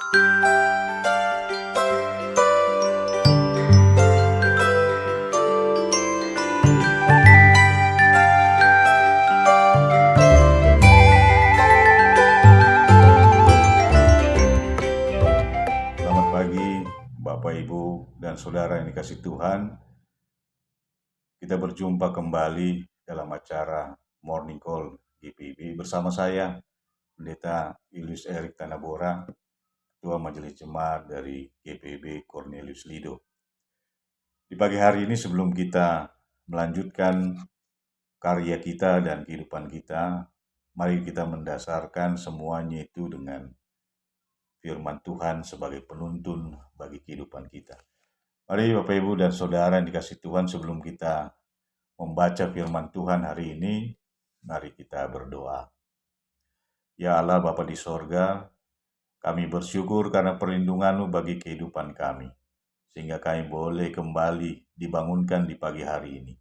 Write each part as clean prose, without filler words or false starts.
Selamat pagi Bapak, Ibu, dan Saudara yang dikasih Tuhan. Kita berjumpa kembali dalam acara Morning Call GPIB bersama saya, Pendeta Julius Erik Tanabora, Ketua Majelis Jemaat dari GPIB Cornelius Lido. Di pagi hari ini sebelum kita melanjutkan karya kita dan kehidupan kita, mari kita mendasarkan semuanya itu dengan firman Tuhan sebagai penuntun bagi kehidupan kita. Mari Bapak, Ibu, dan Saudara yang dikasih Tuhan, sebelum kita membaca firman Tuhan hari ini, mari kita berdoa. Ya Allah Bapa di sorga, kami bersyukur karena perlindungan-Mu bagi kehidupan kami, sehingga kami boleh kembali dibangunkan di pagi hari ini.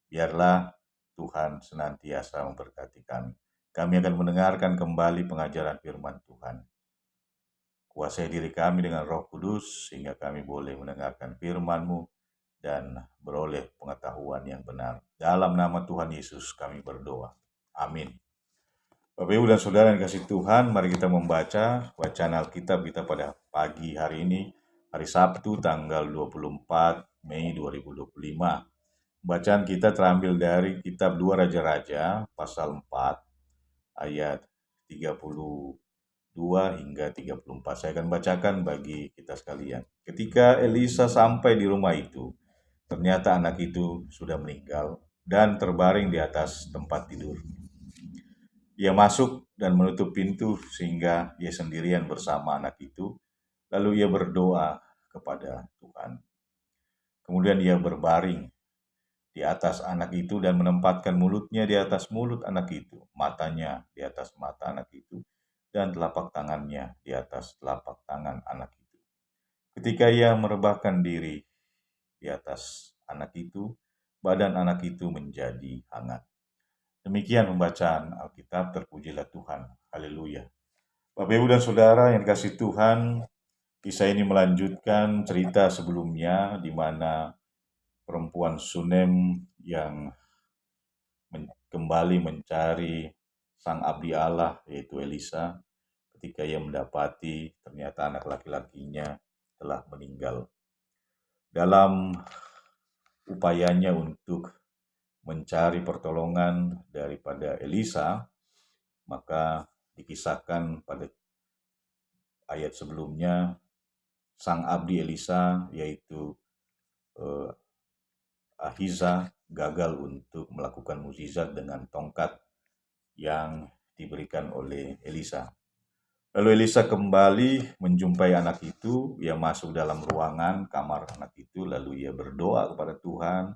Biarlah Tuhan senantiasa memberkati kami. Kami akan mendengarkan kembali pengajaran firman Tuhan. Kuasai diri kami dengan Roh Kudus, sehingga kami boleh mendengarkan firman-Mu dan beroleh pengetahuan yang benar. Dalam nama Tuhan Yesus kami berdoa. Amin. Bapak, Ibu, dan Saudara yang kasih Tuhan, mari kita membaca bacaan Alkitab kita pada pagi hari ini, hari Sabtu tanggal 24 Mei 2025. Bacaan kita terambil dari kitab 2 Raja-Raja pasal 4 ayat 32 hingga 34. Saya akan bacakan bagi kita sekalian. Ketika Elisa sampai di rumah itu, ternyata anak itu sudah meninggal dan terbaring di atas tempat tidur. Ia masuk dan menutup pintu sehingga ia sendirian bersama anak itu. Lalu ia berdoa kepada Tuhan. Kemudian ia berbaring di atas anak itu dan menempatkan mulutnya di atas mulut anak itu, matanya di atas mata anak itu, dan telapak tangannya di atas telapak tangan anak itu. Ketika ia merebahkan diri di atas anak itu, badan anak itu menjadi hangat. Demikian pembacaan Alkitab, terpujilah Tuhan. Haleluya. Bapak, Ibu, dan Saudara yang dikasih Tuhan, kisah ini melanjutkan cerita sebelumnya di mana perempuan Sunem yang kembali mencari sang abdi Allah, yaitu Elisa, ketika ia mendapati ternyata anak laki-lakinya telah meninggal. Dalam upayanya untuk mencari pertolongan daripada Elisa, maka dikisahkan pada ayat sebelumnya, sang abdi Elisa, yaitu Ahiza, gagal untuk melakukan mukjizat dengan tongkat yang diberikan oleh Elisa. Lalu Elisa kembali menjumpai anak itu, ia masuk dalam ruangan kamar anak itu, lalu ia berdoa kepada Tuhan,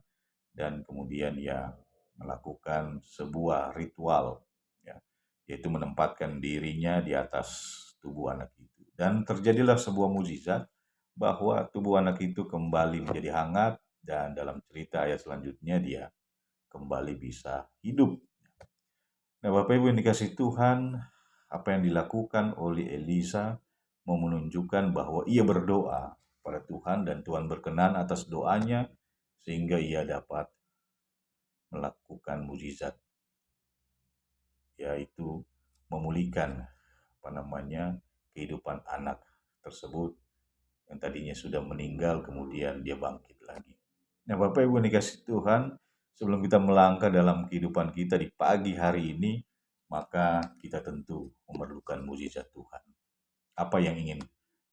dan kemudian ia melakukan sebuah ritual, ya, yaitu menempatkan dirinya di atas tubuh anak itu. Dan terjadilah sebuah mukjizat bahwa tubuh anak itu kembali menjadi hangat, dan dalam cerita ayat selanjutnya dia kembali bisa hidup. Nah, Bapak, Ibu yang dikasih Tuhan, apa yang dilakukan oleh Elisa mau menunjukkan bahwa ia berdoa pada Tuhan dan Tuhan berkenan atas doanya sehingga ia dapat melakukan mukjizat, yaitu memulihkan kehidupan anak tersebut yang tadinya sudah meninggal, kemudian dia bangkit lagi. Nah, Bapak, Ibu yang dikasih Tuhan, sebelum kita melangkah dalam kehidupan kita di pagi hari ini, maka kita tentu memerlukan mukjizat Tuhan. Apa yang ingin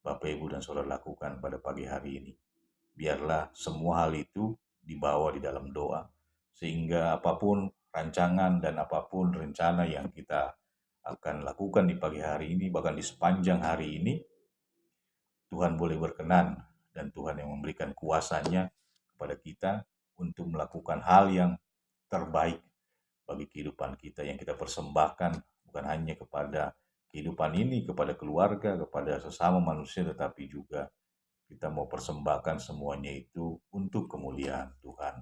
Bapak, Ibu, dan Saudara lakukan pada pagi hari ini? Biarlah semua hal itu dibawa di dalam doa, sehingga apapun rancangan dan apapun rencana yang kita akan lakukan di pagi hari ini, bahkan di sepanjang hari ini, Tuhan boleh berkenan dan Tuhan yang memberikan kuasanya kepada kita untuk melakukan hal yang terbaik bagi kehidupan kita, yang kita persembahkan bukan hanya kepada kehidupan ini, kepada keluarga, kepada sesama manusia, tetapi juga kita mau persembahkan semuanya itu untuk kemuliaan Tuhan.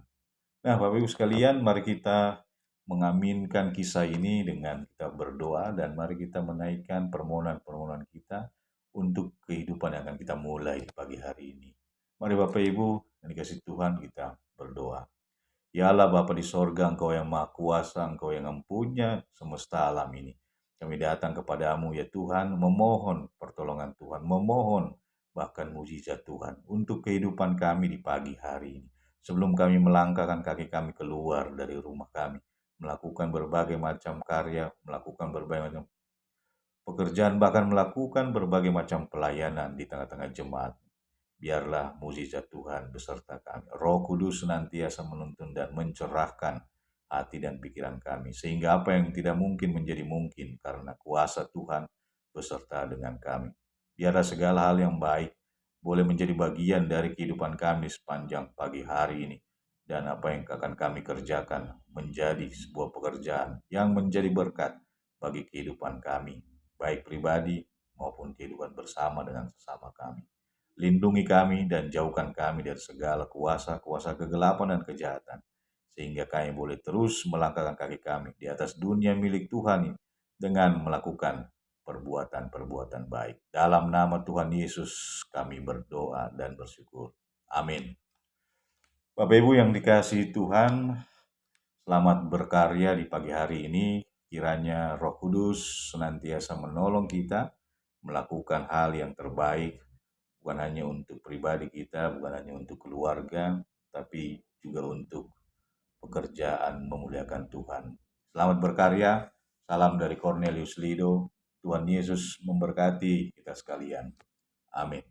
Nah, Bapak, Ibu sekalian, mari kita mengaminkan kisah ini dengan kita berdoa, dan mari kita menaikkan permohonan-permohonan kita untuk kehidupan yang akan kita mulai di pagi hari ini. Mari Bapak Ibu, yang dikasih Tuhan, kita berdoa. Ya Allah Bapa di sorga, Engkau yang Maha Kuasa, Engkau yang mempunyai semesta alam ini. Kami datang kepadamu ya Tuhan, memohon pertolongan Tuhan, memohon bahkan mujizat Tuhan untuk kehidupan kami di pagi hari ini. Sebelum kami melangkahkan kaki kami keluar dari rumah kami, melakukan berbagai macam karya, melakukan berbagai macam pekerjaan, bahkan melakukan berbagai macam pelayanan di tengah-tengah jemaat. Biarlah mukjizat Tuhan beserta kami. Roh Kudus senantiasa menuntun dan mencerahkan hati dan pikiran kami. Sehingga apa yang tidak mungkin menjadi mungkin karena kuasa Tuhan beserta dengan kami. Biarlah segala hal yang baik boleh menjadi bagian dari kehidupan kami sepanjang pagi hari ini. Dan apa yang akan kami kerjakan menjadi sebuah pekerjaan yang menjadi berkat bagi kehidupan kami. Baik pribadi maupun kehidupan bersama dengan sesama kami. Lindungi kami dan jauhkan kami dari segala kuasa-kuasa kegelapan dan kejahatan. Sehingga kami boleh terus melangkahkan kaki kami di atas dunia milik Tuhan ini dengan melakukan perbuatan-perbuatan baik. Dalam nama Tuhan Yesus kami berdoa dan bersyukur. Amin. Bapak Ibu yang dikasihi Tuhan, selamat berkarya di pagi hari ini. Kiranya Roh Kudus senantiasa menolong kita melakukan hal yang terbaik, bukan hanya untuk pribadi kita, bukan hanya untuk keluarga, tapi juga untuk pekerjaan memuliakan Tuhan. Selamat berkarya, salam dari Cornelius Lido. Tuhan Yesus memberkati kita sekalian. Amin.